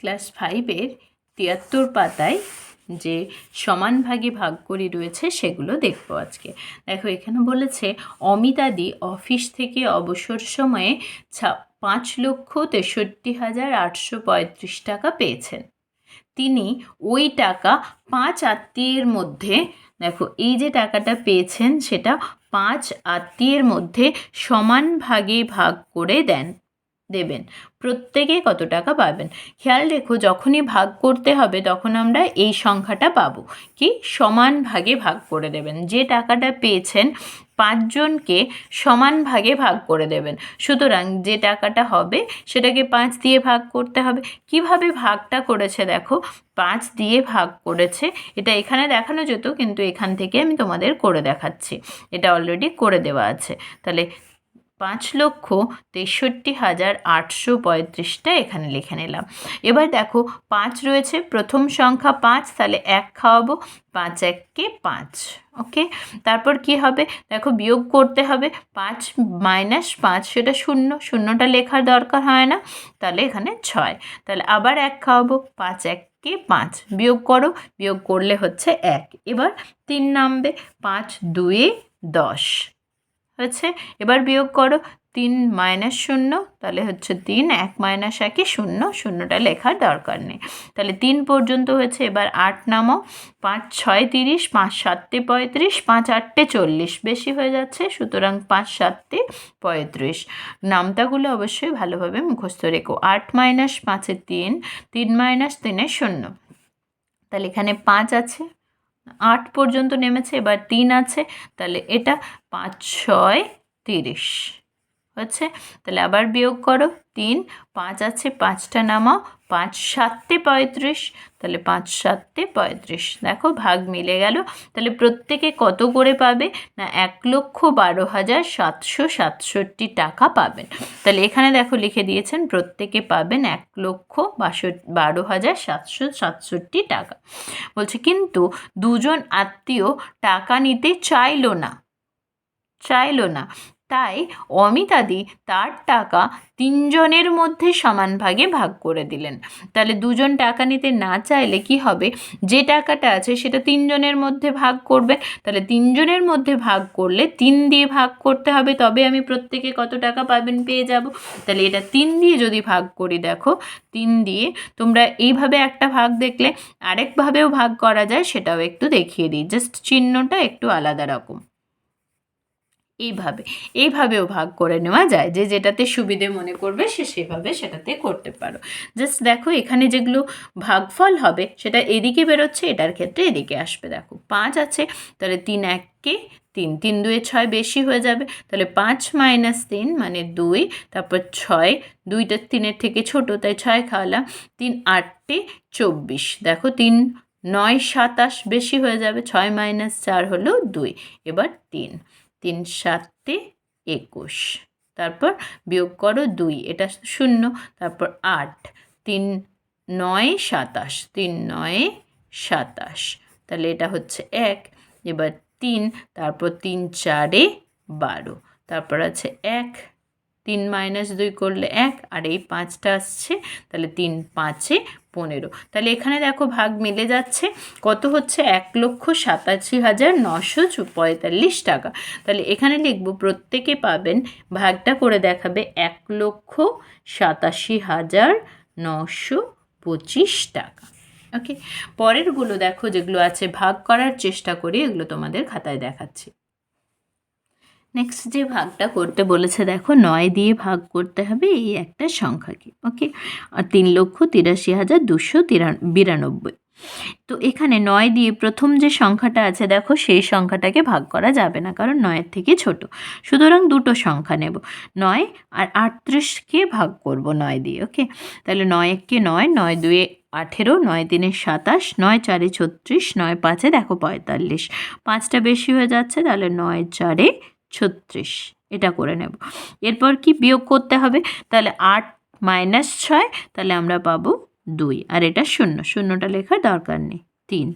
Class 5-এর ৭৩ পাতায় যে সমান ভাগে ভাগ করি রয়েছে সেগুলো দেখবো আজকে। দেখো এখানে বলেছে অমিতাদি অফিস থেকে অবসর সময়ে ৫,৬৩,৮৩৫ টাকা পেয়েছেন। তিনি ওই টাকা ৫ আত্মীয়ের মধ্যে, দেখো এই যে টাকাটা পেয়েছেন সেটা ৫ আত্মীয়ের মধ্যে সমান ভাগে ভাগ করে দেবেন। প্রত্যেকে কত টাকা পাবেন? খেয়াল রেখো, যখনই ভাগ করতে হবে তখন আমরা এই সংখ্যাটা পাবো, কি সমান ভাগে ভাগ করে দেবেন। যে টাকাটা পেয়েছেন ৫ জনকে সমান ভাগে ভাগ করে দেবেন। সুতরাং যে টাকাটা হবে সেটাকে ৫ দিয়ে ভাগ করতে হবে। কিভাবে ভাগটা করেছে দেখো, ৫ দিয়ে ভাগ করেছে। এটা এখানে দেখানো যেত, কিন্তু এখান থেকে আমি তোমাদের করে দেখাচ্ছি। এটা অলরেডি করে দেওয়া আছে। তাহলে ৫,৬৩,৮৩৫টা এখানে লিখে নিলাম। এবার দেখো ৫ রয়েছে, প্রথম সংখ্যা ৫, তাহলে ১ খাওয়াবো। ৫ ১-কে ৫, ওকে। তারপর কি হবে দেখো, বিয়োগ করতে হবে। ৫ - ৫ সেটা ০, শূন্যটা লেখার দরকার হয় না, তাহলে এখানে ৬। তাহলে আবার ১ খাওয়াবো। ৫ ১-কে ৫, বিয়োগ করো, বিয়োগ করলে হচ্ছে ১। এবার ৩ নামবে, ৫ ২-এ ১০ হয়েছে। এবার বিয়োগ করো, ৩ - ০, তাহলে হচ্ছে ৩, ১ - ১-ই ০, শূন্যটা লেখার দরকার নেই। তাহলে ৩ পর্যন্ত হয়েছে। এবার ৮ নামো। ৫ ৬ ৩০, ৫ ৭ ৩৫, ৫ ৮ ৪০, বেশি হয়ে যাচ্ছে, সুতরাং ৫ ৭ ৩৫। নামতাগুলো অবশ্যই ভালোভাবে মুখস্থ রেখো। ৮ - ৫-এ ৩, ৩ - ৩-এ ০, তাহলে এখানে ৫ আছে, ৮ পর্যন্ত নেমেছে, এবার ৩ আছে, তাহলে এটা ৫ ৬ ৩০ হচ্ছে। তাহলে আবার বিয়োগ করো, ৩, ৫ আছে, 5টা নামাও, ৫ ৭ ৩৫, তাহলে ৫ ৭ ৩৫। দেখো ভাগ মিলে গেল। তাহলে প্রত্যেকে কত করে পাবে না, ১,১২,৭৬৭ টাকা পাবেন। তাহলে এখানে দেখো লিখে দিয়েছেন প্রত্যেকে পাবেন ১,১২,৭৬৭ টাকা। বলছে কিন্তু দুজন আত্মীয় টাকা নিতে চাইলো না, তাই অমিতাদি তার টাকা ৩ জনের মধ্যে সমান ভাগে ভাগ করে দিলেন। তাহলে দুজন টাকা নিতে না চাইলে কি হবে, যে টাকাটা আছে সেটা ৩ জনের মধ্যে ভাগ করবে। তাহলে ৩ জনের মধ্যে ভাগ করলে ৩ দিয়ে ভাগ করতে হবে, তবে আমি প্রত্যেকে কত টাকা পাবেন পেয়ে যাব। তাহলে এটা ৩ দিয়ে যদি ভাগ করি, দেখো ৩ দিয়ে তোমরা এইভাবে একটা ভাগ দেখলে, আরেকভাবেও ভাগ করা যায়, সেটাও একটু দেখিয়ে দিই। জাস্ট চিহ্নটা একটু আলাদা রকম। এইভাবেও ভাগ করে নেওয়া যায়, যে যেটাতে সুবিধে মনে করবে সে সেভাবে সেটাতে করতে পারো। জাস্ট দেখো এখানে যেগুলো ভাগফল হবে সেটা এদিকে বেরোচ্ছে, এটার ক্ষেত্রে এদিকে আসবে। দেখো ৫ আছে, তাহলে ৩ ১-কে ৩, ৩ ২-এ ৬, বেশি হয়ে যাবে, তাহলে ৫ - ৩ মানে ২, তারপর ৬, ২টা ৩-এর থেকে ছোট, তাই ৬ খাওয়ালাম। ৩ ৮-এ ২৪, দেখো ৩ ৯ ২৭, বেশি হয়ে যাবে, ৬ - ৪ হলো ২, এবার ৩ ৩ ৭ ২১, তারপর বিয়োগ করো ২, এটা ০, তারপর ৮, ৩ ৯ ২৭, ৩ ৯ ২৭, তাহলে এটা হচ্ছে ১। এবার ৩, তারপর ৩ ৪-এ ১২, তারপর আছে ১, ৩ - ২ করলে ১, আর এই ৫টা আসছে, তাহলে ৩ ৫-এ ১৫। তাহলে এখানে দেখো ভাগ মিলে যাচ্ছে, কত হচ্ছে ১,৮৭,৯৪৫ টাকা। তাহলে এখানে লিখব প্রত্যেকে পাবেন, ভাগটা করে দেখাবে ১,৮৭,৯২৫ টাকা। ওকে, পরেরগুলো দেখো যেগুলো আছে ভাগ করার চেষ্টা করি, এগুলো তোমাদের খাতায় দেখাচ্ছি। নেক্সট যে ভাগটা করতে বলেছে দেখো, ৯ দিয়ে ভাগ করতে হবে এই একটা সংখ্যাকে, ওকে। আর ৩,৮৩,২৯২। তো এখানে ৯ দিয়ে প্রথম যে সংখ্যাটা আছে দেখো, সেই সংখ্যাটাকে ভাগ করা যাবে না, কারণ ৯-এর থেকে ছোট। সুতরাং দুটো সংখ্যা নেব, ৯ আর ৩৮-কে ভাগ করব ৯ দিয়ে, ওকে। তাহলে ৯ ১-কে ৯, ৯ ২-এ ১৮, ৯ ৩-এ ২৭, ৯ ৪-এ ৩৬, 9 5-এ দেখো ৪৫, ৫টা বেশি হয়ে যাচ্ছে, তাহলে 9 4-এ ৩৬, এটা করে নেব। এরপর কি বিয়োগ করতে হবে, তাহলে ৮ - ৬, তাহলে আমরা পাবো ২, আর এটা ০, শূন্যটা লেখার দরকার নেই, ৩।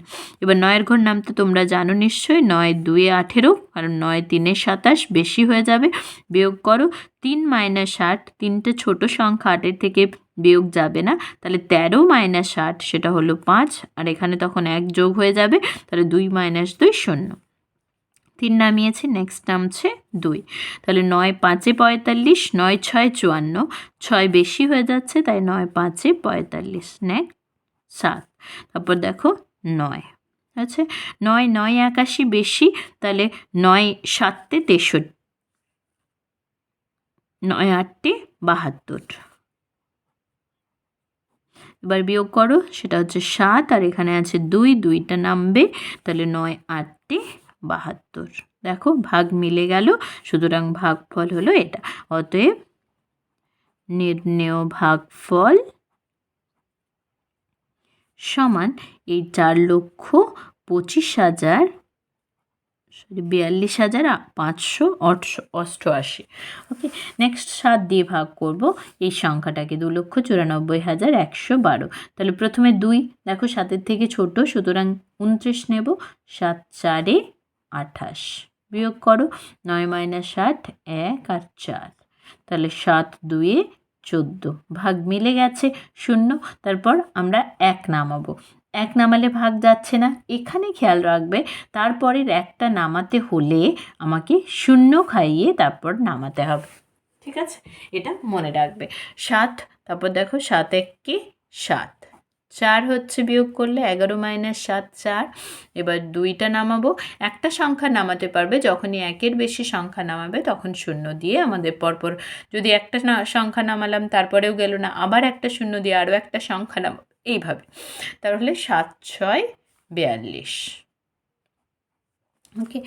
এবার ৯-এর ঘর নাম তো তোমরা জানো নিশ্চয়ই, ৯ ২-এ ১৮, কারণ ৯ ৩-এ ২৭, বেশি হয়ে যাবে, বিয়োগ করো। ৩ - ৮, ৩টে ছোট সংখ্যা, ৮-এর থেকে বিয়োগ যাবে না, তাহলে 13 মাইনাস 8 সেটা হলো 5, আর এখানে তখন 1 যোগ হয়ে যাবে, তাহলে 2 মাইনাস 2 0। 3 নামিয়েছি, নেক্সট নামছে 2, তাহলে 9 5 45, 9 6 54, 6 বেশি হয়ে যাচ্ছে তাই 9 5 45, নেক্সট 7, তারপর দেখো 9 আছে, 9 9 81 বেশি, তাহলে 9 7 63, 9 8 72। এবার বিয়োগ করো, সেটা হচ্ছে 7, আর এখানে আছে 2, 2টা নামবে, তাহলে 9 8 72। দেখো ভাগ মিলে গেল, সুতরাং ভাগফল হলো এটা। অতএব নির্ণেয় ভাগফল সমান এই 4,25,000 42,588। ওকে, নেক্সট 7 দিয়ে ভাগ করব এই সংখ্যাটাকে, 2,94,112। তাহলে প্রথমে 2, দেখো 7-এর থেকে ছোট, সুতরাং 29 নেব, 7 4 28, বিয়োগ করো 9 মাইনাস 8 1 আর 4, তাহলে 7 2 14, ভাগ মিলে গেছে 0। তারপর আমরা 1 নামাবো, 1 নামালে ভাগ যাচ্ছে না, এখানে খেয়াল রাখবে তারপরের একটা নামাতে হলে আমাকে 0 খাইয়ে তারপর নামাতে হবে, ঠিক আছে, এটা মনে রাখবে। 7, তারপর দেখো 7 1 7, 4 হচ্ছে বিয়োগ করলে 11 মাইনাস 7 4। এবার 2টা নামাবো, একটা সংখ্যা নামাতে পারবে যখনই 1-এর বেশি সংখ্যা নামাবে তখন 0 দিয়ে আমাদের পরপর, যদি একটা সংখ্যা নামালাম তারপরেও গেল না, আবার একটা 0 দিয়ে আরও একটা সংখ্যা নামাবো, এইভাবে। তাহলে 7 6 42। ওকে,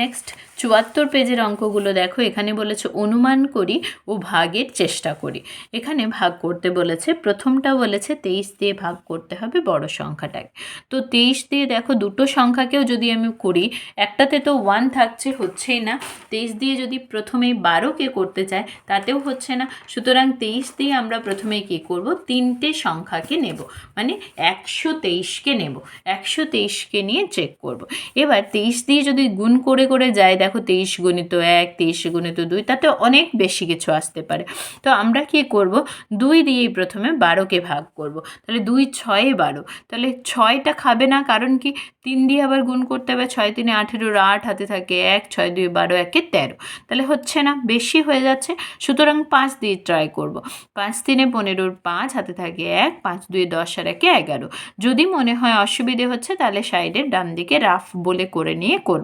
নেক্সট 74 পেজের অঙ্কগুলো দেখো, এখানে বলেছে অনুমান করি ও ভাগের চেষ্টা করি। এখানে ভাগ করতে বলেছে, প্রথমটা বলেছে 23 দিয়ে ভাগ করতে হবে বড় সংখ্যাটাকে। তো 23 দিয়ে দেখো দুটো সংখ্যাকেও যদি আমি করি, একটাতে তো 1 থাকছে, হচ্ছেই না। 23 দিয়ে যদি প্রথমেই 12কে করতে চাই তাতেও হচ্ছে না, সুতরাং 23 দিয়ে আমরা প্রথমে কী করব, 3টে সংখ্যাকে নেব, মানে 123কে নেব, 123কে নিয়ে চেক করব। এবার 23 দিয়ে যদি গুণ করে করে যায়, দেখো 23 গুণিত 1, 23 গুণিত 2, তাতে অনেক বেশি কিছু আসতে পারে। তো আমরা কি করব, 2 দিয়েই প্রথমে 12কে ভাগ করব, তাহলে 2 6 12, তাহলে 6টা খাবে না, কারণ কি 3 দিয়ে আবার গুণ করতে হবে, 6 3 18, 8 হাতে থাকে 1, 6 2 12, 1 13, তাহলে হচ্ছে না, বেশি হয়ে যাচ্ছে, সুতরাং 5 দিয়ে ট্রাই করব। 5 3 15, 5 হাতে থাকে 1, 5 2 10 আর 1 11। যদি মনে হয় অসুবিধে হচ্ছে তাহলে সাইডের ডান দিকে রাফ বলে করে নিয়ে করবে।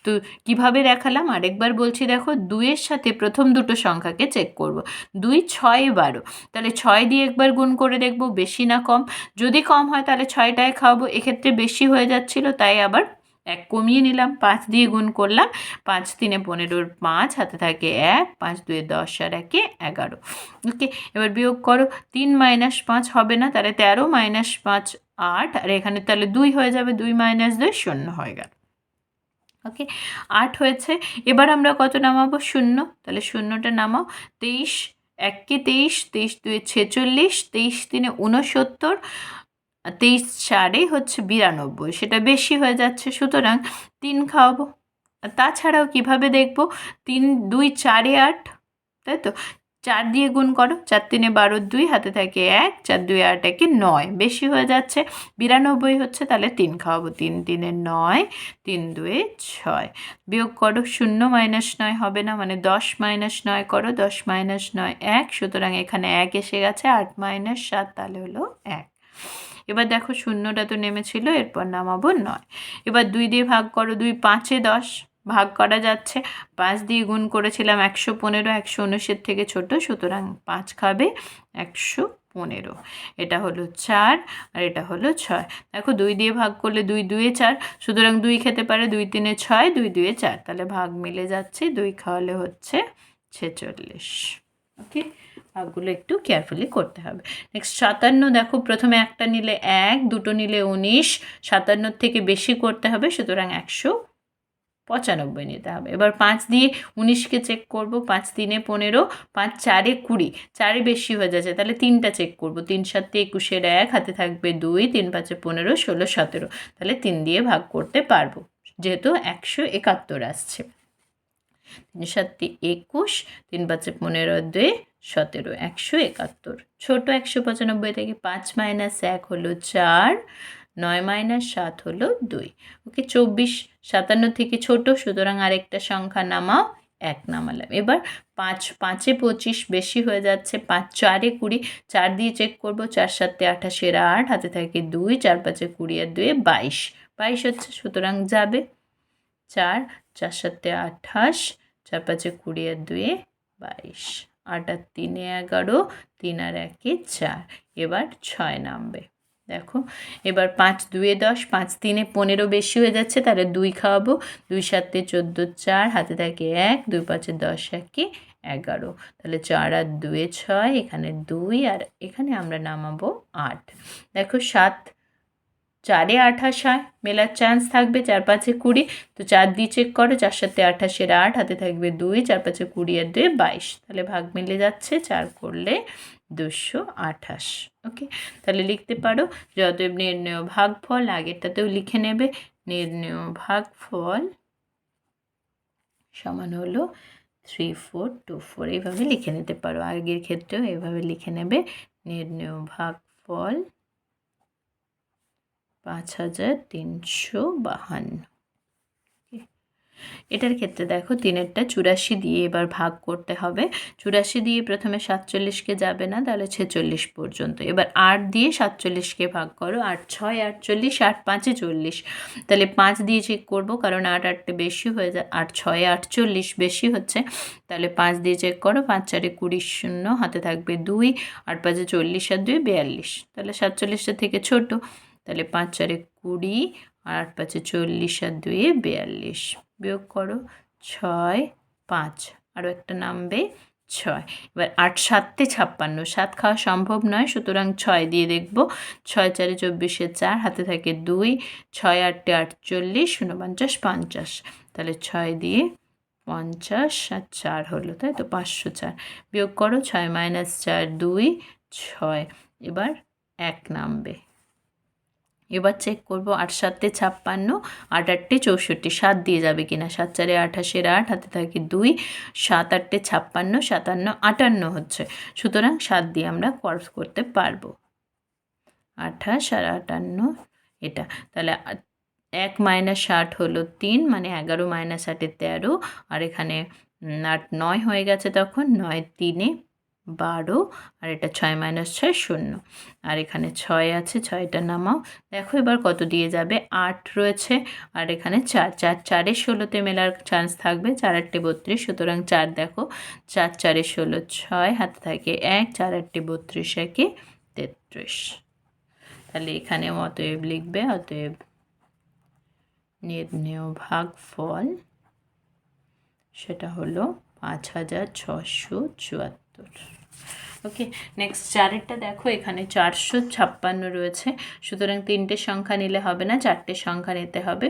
তো কিভাবে দেখালাম আরেকবার বলছি, দেখো 2-এর সাথে প্রথম দুটো সংখ্যাকে চেক করব, 2 6 12, তাহলে 6 দিয়ে একবার গুণ করে দেখব বেশি না কম, যদি কম হয় তাহলে 6টায় খাওয়াবো, এক্ষেত্রে বেশি হয়ে যাচ্ছিল তাই আবার 1 কমিয়ে নিলাম, 5 দিয়ে গুণ করলাম, 5 3 15, 5 হাতে থাকে 1, 5 2 10 আর 1 11। ওকে, এবার বিয়োগ করো, 3 মাইনাস 5 হবে না, তাহলে 13 মাইনাস 5 8, আর এখানে তাহলে 2 হয়ে যাবে, 2 মাইনাস 2 0 হয়ে গেল। ওকে, 8 হয়েছে, এবার আমরা কত নামাবো, 0, তাহলে 0টা নামাও, 23 1 23, 23 2 46, 23 3 69, 23 4 হচ্ছে 92, সেটা বেশি হয়ে যাচ্ছে, সুতরাং 3 খাওয়াবো। তাছাড়াও কিভাবে দেখব, 3 2 4 8, তাই তো, 4 দিয়ে গুণ করো, 4 3 12, 2 হাতে থাকে 1, 4 2 8 1 9, বেশি হয়ে যাচ্ছে, 92 হচ্ছে, তাহলে 3 খাওয়াবো, 3 3 9, 3 2 6, বিয়োগ করো, 0 মাইনাস 9 হবে না, মানে 10 মাইনাস 9 করো, 10 মাইনাস 9 1, সুতরাং এখানে 1 এসে গেছে, 8 মাইনাস 7 তাহলে হলো 1। এবার দেখো 0টা তো নেমেছিল, এরপর নামাবো 9। এবার 2 দিয়ে ভাগ করো, 2 5 10, ভাগ করা যাচ্ছে, 5 দিয়ে গুণ করেছিলাম 115, 119 থেকে ছোট, সুতরাং 5 খাবে, 115, এটা হলো 4 আর এটা হলো 6। দেখো 2 দিয়ে ভাগ করলে 2 2 4, সুতরাং 2 খেতে পারে, 2 3 6, 2 2 4, তাহলে ভাগ মিলে যাচ্ছে, 2 খাওয়ালে হচ্ছে 46। ওকে, ভাগগুলো একটু কেয়ারফুলি করতে হবে। নেক্সট 57, দেখো প্রথমে একটা নিলে 1, দুটো নিলে 19, 57 থেকে বেশি করতে হবে, সুতরাং 195 নিতে হবে। এবার 5 দিয়ে 19কে চেক করব, 5 3 15, 5 4 20, 4 বেশি হয়ে যাচ্ছে, তাহলে 3টা চেক করব, 3 7 21, 1 হাতে থাকবে 2, 3 5 15, 16 17, তাহলে 3 দিয়ে ভাগ করতে পারবো, যেহেতু 171 আসছে। 3 7 21, 3 5 15 2, 17, 171। ছোট 195 থেকে 5 মাইনাস 1 হলো 4, 9 মাইনাস 7 হলো 2। ওকে, 24 57 থেকে ছোট, সুতরাং আরেকটা সংখ্যা নামাও, 1 নামালাম। এবার 5 5-এ 25 বেশি হয়ে যাচ্ছে, 5 4-এ 20, 4 দিয়ে চেক করবো, 4 7-এ 28, 8 হাতে থাকে 2, 4 5-এ 20 আর 2-এ 22, 22 হচ্ছে, সুতরাং যাবে 4, 4 7-এ 28, 4 5-এ 20 আর 2-এ 22, 8 আর 3-এ 11, 3 আর 1-এ 4। এবার 6 নামবে। দেখো এবার 5 2-এ 10, 5 3-এ 15 বেশি হয়ে যাচ্ছে, তাহলে 2 খাওয়াবো, 2 7-এ 14, 4 হাতে থাকে 1, 2 5-এ 10, 1-এ 11, তাহলে 4 আর 2-এ 6, এখানে 2 আর এখানে আমরা নামাবো 8। দেখো 7 4-এ 28 হয়, মেলার চান্স থাকবে, 4 5-এ 20, তো 4 দিয়ে চেক করো, 4 7-এ 28, 8 হাতে থাকবে 2, 4 5-এ 20 আর 2-এ 22, তাহলে ভাগ মিলে যাচ্ছে, 4 করলে 228। ওকে, তাহলে লিখতে পারো যে অতএব নির্ণেয় ভাগফল, আগেরটাতেও লিখে নেবে, নির্ণেয় ভাগফল সমান হলো 3424, এইভাবে লিখে নিতে পারো। আগের ক্ষেত্রেও এইভাবে লিখে নেবে, নির্ণেয় ভাগফল 5352। এটার ক্ষেত্রে দেখো 3-এরটা 84 দিয়ে এবার ভাগ করতে হবে। 84 দিয়ে প্রথমে 47কে যাবে না, তাহলে 46 পর্যন্ত। এবার 8 দিয়ে 47কে ভাগ করো, 8 6 48, 8 5-এ 40, তাহলে 5 দিয়ে চেক করবো, কারণ 8 8টে বেশি হয়ে যায়, 8 6-এ 48 বেশি হচ্ছে, তাহলে 5 দিয়ে চেক করো, 5 4-এ 20, 0 হাতে থাকবে 2, 8 5-এ 40 আর 2-এ 42, তাহলে 47টা থেকে ছোট, তাহলে 5 4-এ 20 আর 8 5-এ 40 আর 2-এ 42, বিয়োগ করো 6 5, আরও একটা নামবে 6। এবার 8 7-এ 56, 7 খাওয়া সম্ভব নয়, সুতরাং 6 দিয়ে দেখব, 6 4-এ 24, 4 হাতে থাকে 2, 6 8-এ 48, 49 50, তাহলে 6 দিয়ে 50 আর 4 হলো, তাই তো 504, বিয়োগ করো 6 মাইনাস 4 2, 6, এবার 1 নামবে। এবার চেক করবো, 8 7-এ 56, 8 8-এ 64, 7 দিয়ে যাবে কিনা, 7 4-এ 28, 8 হাতে থাকে 2, 7 8-এ 56, 57 58 হচ্ছে, সুতরাং 7 দিয়ে আমরা ক্রস করতে পারবো, 28 আর 58 এটা, তাহলে 1 মাইনাস 8 হলো 3, মানে 11 মাইনাস 8-এ 13, আর এখানে 8 9 হয়ে গেছে, তখন 9 3-এ 12, আর এটা 6 মাইনাস 6 0, আর এখানে 6 আছে, 6টা নামাও। দেখো এবার কত দিয়ে যাবে, 8 রয়েছে, আর এখানে 4 4 4-এ 16-তে মেলার চান্স থাকবে, 4 8-এ 32, সুতরাং 4 দেখো, 4 4-এ 16, 6 হাতে থাকে 1, 4 8-এ 32, 1-এ 33, তাহলে এখানেও অতএব লিখবে, অতএব নির্ণেয় ভাগফল সেটা হলো 5674। ওকে, নেক্সট 4-এরটা দেখো, এখানে 456 রয়েছে, সুতরাং 3টে সংখ্যা নিলে হবে না, 4টে সংখ্যা নিতে হবে।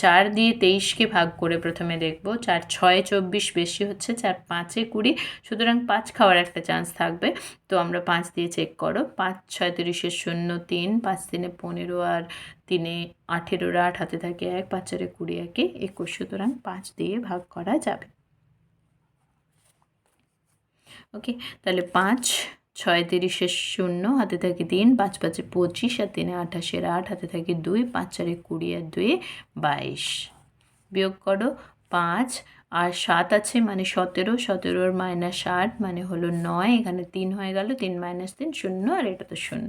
4 দিয়ে 23কে ভাগ করে প্রথমে দেখব, 4 6-এ 24 বেশি হচ্ছে, 4 5-এ 20, সুতরাং 5 খাওয়ার একটা চান্স থাকবে, তো আমরা 5 দিয়ে চেক করো, 5 6 30-এ 0 3, 5 3-এ 15 আর 3-এ 18, 8 হাতে থাকে 1, 5 4-এ 20, 1-এ 21, সুতরাং 5 দিয়ে ভাগ করা যাবে। ওকে, তাহলে 5 6 30-এ 0 হাতে থাকে 3, 5 5-এ 25 আর 3-এ 28, 8 হাতে থাকে 2, 5 4-এ 20 আর 2-এ 22, বিয়োগ করো 5 আর 7 আছে, মানে 17, 17 মাইনাস 8 মানে হলো 9, এখানে 3 হয়ে গেল, 3 মাইনাস 3 0, আর এটা তো 0।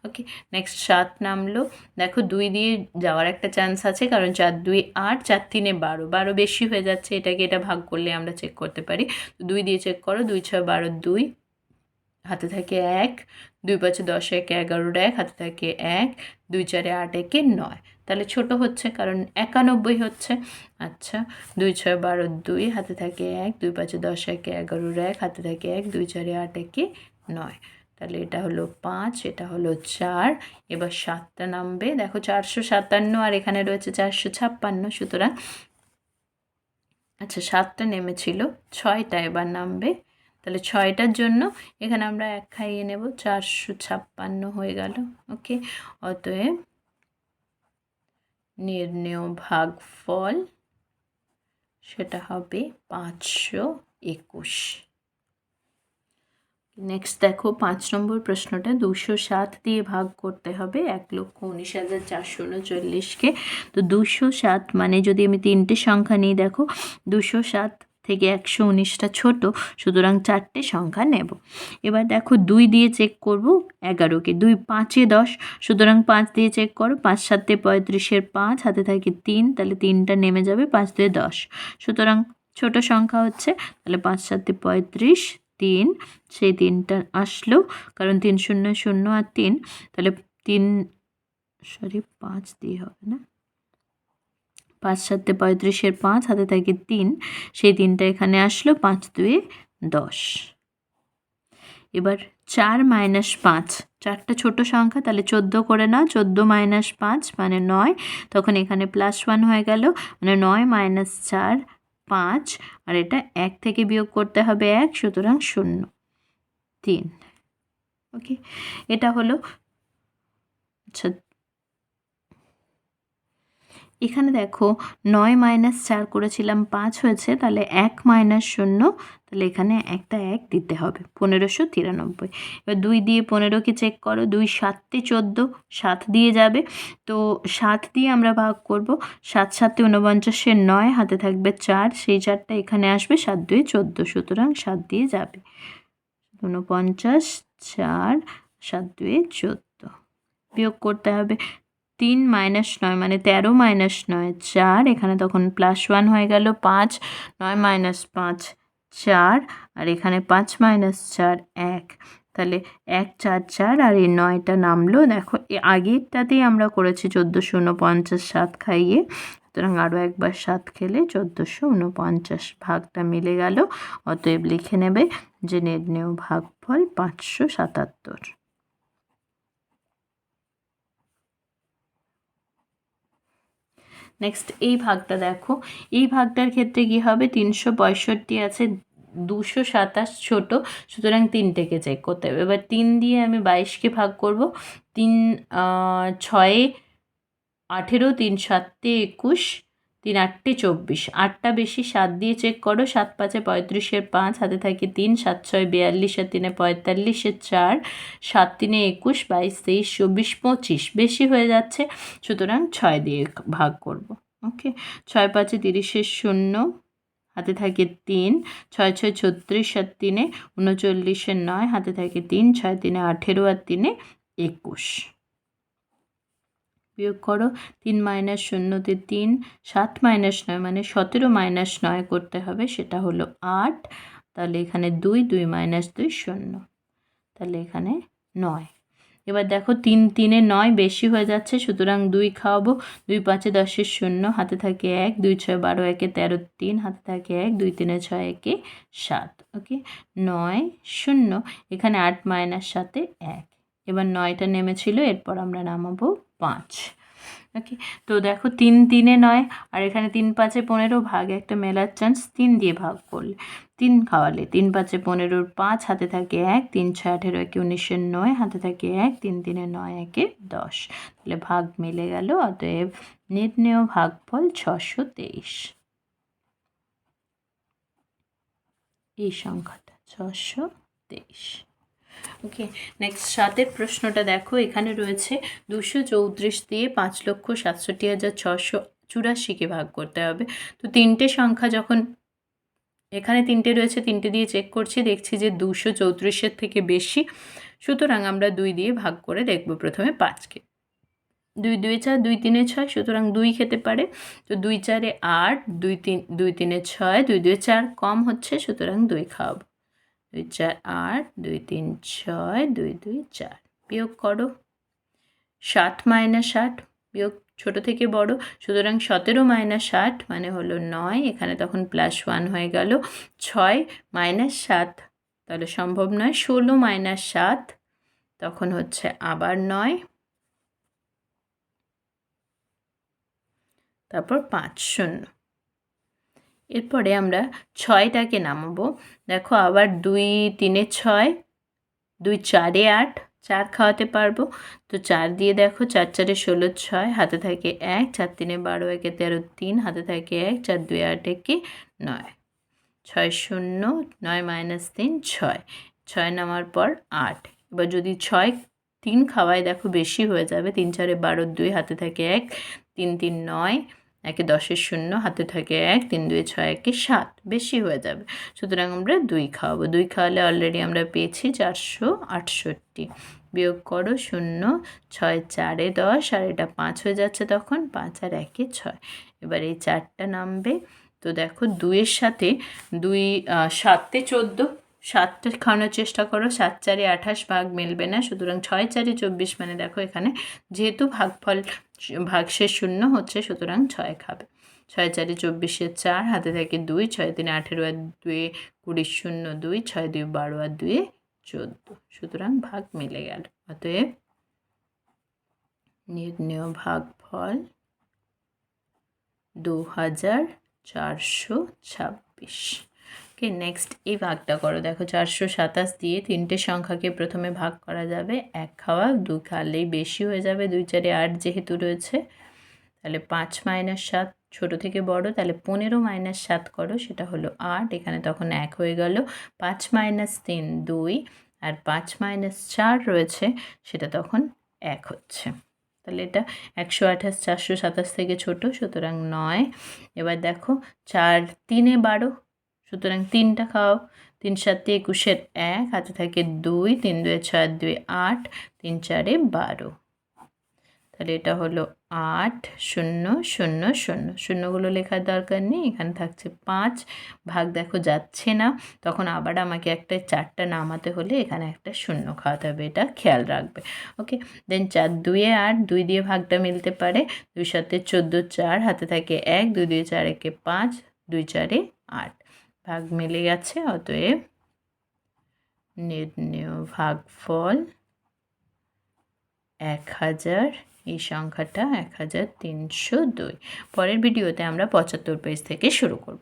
ওকে, নেক্সট 7 নামলো, দেখো 2 দিয়ে যাওয়ার একটা চান্স আছে, কারণ 4 2 8, 4 3-এ 12, 12 বেশি হয়ে যাচ্ছে, এটাকে এটা ভাগ করলে আমরা চেক করতে পারি, তো 2 দিয়ে চেক করো, 2 6 12, 2 হাতে থাকে 1, 2 5 10, 1 11, 1 হাতে থাকে 1, 2 4-এ 8, 1-এ 9, তাহলে ছোট হচ্ছে কারণ 91 হচ্ছে। আচ্ছা, 2 6 12, 2 হাতে থাকে 1, 2 5 10, 1 11, 1 হাতে থাকে 1, 2 4-এ 8, 1-এ 9, তাহলে এটা হলো 5, এটা হলো 4। এবার 7টা নামবে, দেখো 457 আর এখানে রয়েছে 456, সুতরাং আচ্ছা 7টা নেমেছিল, 6টা এবার নামবে, তাহলে 6টার জন্য এখানে আমরা 1 খাইয়ে নেব, 456 হয়ে গেল। ওকে, অতএব নির্ণেয় ভাগফল সেটা হবে 521। নেক্সট দেখো 5 নম্বর প্রশ্নটা 207 দিয়ে ভাগ করতে হবে 1,19,439কে। তো 207 মানে যদি আমি তিনটে সংখ্যা নিই, দেখো 207 থেকে 119টা ছোট, সুতরাং চারটে সংখ্যা নেব। এবার দেখো 2 দিয়ে চেক করব 11কে, 2 5-এ 10, সুতরাং 5 দিয়ে চেক করো, 5 7-এ 35-এর 5, হাতে থাকে 3, তাহলে 3টা নেমে যাবে, 5 2-এ 10, সুতরাং ছোট সংখ্যা হচ্ছে, তাহলে 5 7-এ 35, 3, সেই 3টা আসলো, কারণ 3 0 0 আর 3, তাহলে 5 দিয়ে হবে না, 5 7-এ 35-এর 5, হাতে থাকে 3, সেই 3টা এখানে আসলো, 5 2-এ 10। এবার 4 - 5, 4টা ছোট সংখ্যা, তাহলে 14 করে নাও, 14 - 5 মানে 9, তখন এখানে +1 হয়ে গেল, মানে 9 - 4 5, আর এটা 1 থেকে বিয়োগ করতে হবে 1, সুতরাং 0 3। ওকে, এটা হলো। আচ্ছা, এখানে দেখো 9 - 4 করেছিলাম, 5 হয়েছে, তাহলে 1 - 0, তাহলে এখানে একটা 1 দিতে হবে, 1593। এবার 2 দিয়ে 15কে চেক করো, 2 7-এ 14, 7 দিয়ে যাবে, তো 7 দিয়ে আমরা ভাগ করব, 7 7-এ 49-এর 9, হাতে থাকবে 4, সেই 4টা এখানে আসবে, 7 2-এ 14, সুতরাং 7 দিয়ে যাবে, 49 4 7 2-এ 14। বিয়োগ করতে হবে 3 - 9 মানে 13 - 9 4, এখানে তখন +1 হয়ে গেল, 5 9 - 5 4, আর এখানে 5 - 4 1, তাহলে 1 4 4, আর এই 9টা নামলো। দেখো আগেরটাতেই আমরা করেছি 1449 7 খাইয়ে, সুতরাং আরও একবার 7 খেলে 1449, ভাগটা মিলে গেল, অতএব লিখে নেবে যে নির্ণেয় ভাগফল 577। নেক্সট এই ভাগটা দেখো, এই ভাগটার ক্ষেত্রে কি হবে, 365 আছে, 227 ছোট, সুতরাং 3টেকে চেক করতে হবে। এবার 3 দিয়ে আমি 22কে ভাগ করব, 3 6-এ 18, 3 7-এ 21, 3 8-এ 24, 8টা বেশি, 7 দিয়ে চেক করো, 7 5-এ 35-এর 5, হাতে থাকে 3, 7 6 42, আর 3-এ 45-এর 4, 7 3-এ 21, 22 23 24 25, বেশি হয়ে যাচ্ছে, সুতরাং 6 দিয়ে ভাগ করব। ওকে, 6 5-এ 30-এর 0, হাতে থাকে 3, 6 6 36, আর 3-এ 39-এর 9, হাতে থাকে 3, 6 3-এ 18, আর 3-এ 21। বিয়োগ করো, 3 - 0-তে 3, 7 - 9 মানে 17 - 9 করতে হবে, সেটা হলো 8, তাহলে এখানে 2 2 - 2 0, তাহলে এখানে 9। এবার দেখো 3 3-এ 9 বেশি হয়ে যাচ্ছে, সুতরাং 2 খাওয়াবো, 2 5-এ 10-এর 0, হাতে থাকে 1, 2 6 12 1-এ 13 3, হাতে থাকে 1, 2 3-এ 6 1-এ 7। ওকে, 9 0, এখানে 8 - 7-এ 1, এবার 9টা নেমেছিল, এরপর আমরা নামাবো 5। ওকে, তো দেখো 3 3-এ 9, আর এখানে 3 5-এ 15, ভাগে একটা মেলার চান্স, 3 দিয়ে ভাগ করলে, 3 খাওয়ালে, 3 5-এ 15-র 5, হাতে থাকে 1, 3 6 18 1-এ 19-এর 9, হাতে থাকে 1, 3 3-এ 9 1-এ 10, তাহলে ভাগ মিলে গেল, অতএব নির্ণেয় ভাগফল 623। এই সংখ্যাটা 623। ওকে, নেক্সট 7-এর প্রশ্নটা দেখো, এখানে রয়েছে 234 দিয়ে 5,67,684কে ভাগ করতে হবে। তো তিনটে সংখ্যা যখন এখানে 3টে রয়েছে, 3টে দিয়ে চেক করছি, দেখছি যে 234-এর থেকে বেশি, সুতরাং আমরা 2 দিয়ে ভাগ করে দেখব প্রথমে 5কে। 2 2 4, 2 3-এ 6, সুতরাং 2 খেতে পারে, তো 2 4-এ 8, 2 3-এ 6, 2 2-এ 4 কম হচ্ছে, সুতরাং 2 খাওয়াবো, 2 4 8, 2 3 6, 2 2 4, বিয়োগ করো, 7 - 8, বিয়োগ ছোট থেকে বড়, সুতরাং 17 - 8 মানে হলো 9, এখানে তখন +1 হয়ে গেল, 6 - 7, তাহলে সম্ভব নয়, 16 - 7, তখন হচ্ছে আবার 9, তারপর 5 0। এরপরে আমরা 6টাকে নামাবো, দেখো আবার 2 3-এ 6, 2 4-এ 8, 4 খাওয়াতে পারবো, তো 4 দিয়ে দেখো, 4 4-এ 16 6, হাতে থাকে 1, 4 3-এ 12 1-এ 13 3, হাতে থাকে 1, 4 2-এ 8 1-এ 9, 6 0 9 - 3 6, ছয় নামার পর 8। এবার যদি 6 3 খাওয়ায় দেখো বেশি হয়ে যাবে। 3 4 12 2 হাতে থাকে 1, 3 3 9, 1 10 0 হাতে থাকে 1, 3 2 6 1 7, বেশি হয়ে যাবে। সুতরাং আমরা 2 খাওয়াবো। 2 খাওয়ালে অলরেডি আমরা পেয়েছি 468। বিয়োগ করো 0, 6 4 10, আর এটা 5 হয়ে যাচ্ছে তখন, 5 আর 1 6। এবার এই 4টা নামবে। তো দেখো 2-এর সাথে 2 7 14, 7টা খাওয়ানোর চেষ্টা করো। 7 4 28, ভাগ মিলবে না, সুতরাং 6 4 24, মানে দেখো এখানে যেহেতু ভাগশেষ 0 হচ্ছে, সুতরাং 6 খাবে। 6 4 24, 4 হাতে থাকে 2, 6 3 18 আর 2 20 0 2, 6 2 12 আর 2 14, সুতরাং ভাগ মিলে গেল। অতএব নির্ণেয় ভাগফল 2426। ওকে, নেক্সট এই ভাগটা করো। দেখো 427 দিয়ে 3টে সংখ্যাকে প্রথমে ভাগ করা যাবে। 1 খাওয়া, 2 খাওয়ালেই বেশি হয়ে যাবে। 2 4 8 যেহেতু রয়েছে, তাহলে 5 - 7 ছোটো থেকে বড়, তাহলে 15 - 7 করো, সেটা হলো 8। এখানে তখন 1 হয়ে গেল। 5 - 3 2, আর 5 - 4 রয়েছে, সেটা তখন 1 হচ্ছে। তাহলে এটা 128 427 থেকে ছোট, সুতরাং 9। এবার দেখো 4 3 12, সুতরাং 3টা খাও। 3 7 21, 1 হাতে থাকে 2, 3 2 6 2 8, 3 4 12। তাহলে এটা হলো 8 0 0 0, শূন্যগুলো লেখার দরকার নেই, এখানে থাকছে 5। ভাগ দেখো যাচ্ছে না, তখন আবার আমাকে একটা 4টা নামাতে হলে এখানে একটা শূন্য খাওয়াতে হবে, এটা খেয়াল রাখবে। ওকে, দেন 4 2 8, 2 দিয়ে ভাগটা মিলতে পারে। 2 7 14, 4 হাতে থাকে 1, 2 2 4 1 5, 2 4 8, ভাগ মিলে গেছে। অতএব নির্ণেয় ভাগফল 1000, এই সংখ্যাটা 1302। পরের ভিডিওতে আমরা 75 পেজ থেকে শুরু করব।